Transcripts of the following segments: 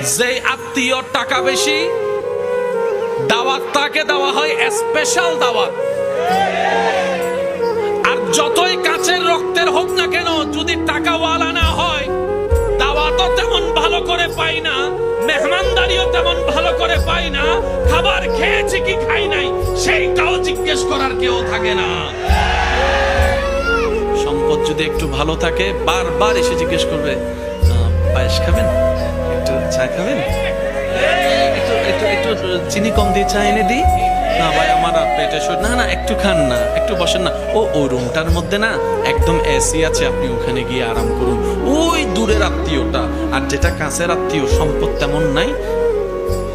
যে আত্মীয় টাকা বেশি, দাওয়াত তাকে দেওয়া হয় স্পেশাল দাওয়াত। আর যতই কাছের রক্তের হোক না কেন, যদি টাকাওয়ালা না হয়, দাওয়াতও তেমন ভালো করে পাই না, মেহমানদারিও তেমন ভালো করে পাই না, খাবার খেয়েছি কি খাই নাই সেইটাও জিজ্ঞেস করার কেউ থাকে না। সম্পদ যদি একটু ভালো থাকে, বারবার এসে জিজ্ঞেস করবে, পায়েস খাবেন, একটু চা খাবেন, একটু একটু একটু চিনি কম দিয়ে চা এনে দিই, না ভাই আমার পেটে না না একটু খান না, একটু বসেন না, ও রুমটার মধ্যে না একদম এসি আছে, আপনি ওখানে গিয়ে আরাম করুন। ওই দূরের আত্মীয়টা। আর যেটা কাছের আত্মীয়, সম্পদ তেমন নাই,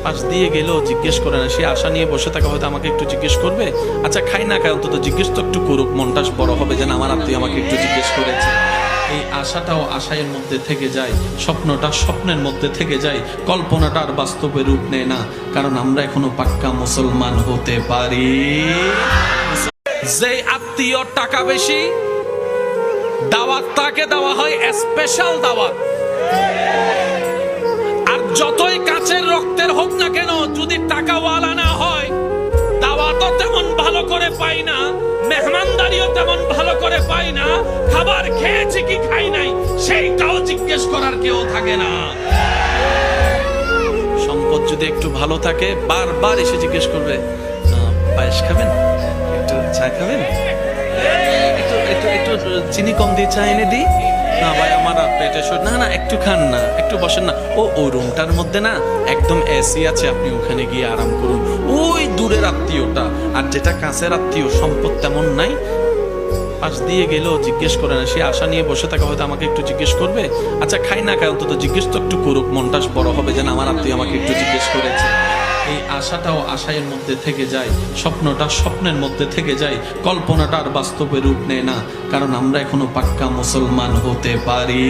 পাশ দিয়ে গেলেও জিজ্ঞেস করে না, সে আশা নিয়ে বসে থাকে, হয়তো আমাকে একটু জিজ্ঞেস করবে, আচ্ছা খাই না খাই অন্তত জিজ্ঞেস তো একটু করুক, মনটা বড় হবে যেন আমার আত্মীয় আমাকে একটু জিজ্ঞেস করেছে। এই আশাটাও আশায়ের মধ্যে থেকে যায়, স্বপ্নটা স্বপ্নের মধ্যে থেকে যায়, কল্পনাটা আর বাস্তবে রূপ নেয় না, কারণ আমরা এখনো পাক্কা মুসলমান হতে পারি। যে আত্মীয় টাকা বেশি, দাওয়াত তাকে দেওয়া হয় স্পেশাল দাওয়াত। আর যতই কাছের রক্তের হোক না কেন, যদি টাকাওয়ালা না হয়, দাওয়াতও তেমন ভালো করে পাই না, মেহমানদারিও তেমন ভালো করে পাই না, খাবার খেয়েছি কি খাই নাই সেইটাও জিজ্ঞেস করার কেউ থাকে না। সম্পদ যদি একটু ভালো থাকে, বারবার এসে জিজ্ঞেস করবে, পায়েস খাবেন, একটু চা খাবেন, একটু একটু একটু চিনি কম দিয়ে চা এনে দিই, না ভাই আমার পেটে না না একটু খান না, একটু বসেন না, ও রুমটার মধ্যে না একদম এসি আছে, আপনি ওখানে গিয়ে আরাম করুন। ওই দূরের আত্মীয়টা। আর যেটা কাছের আত্মীয়, সম্পদ তেমন নাই, পাশ দিয়ে গেলেও জিজ্ঞেস করে না, সে আশা নিয়ে বসে থাকে, হয়তো আমাকে একটু জিজ্ঞেস করবে, আচ্ছা খাই না খাই অন্তত জিজ্ঞেস তো একটু করুক, মনটা বড় হবে যেন আমার আত্মীয় আমাকে একটু জিজ্ঞেস করেছে। এই আশাটাও আশায়ের মধ্যে থেকে যায়, স্বপ্নটা স্বপ্নের মধ্যে থেকে যায়, কল্পনাটা আর বাস্তবে রূপ নেয় না, কারণ আমরা এখনো পাক্কা মুসলমান হতে পারি।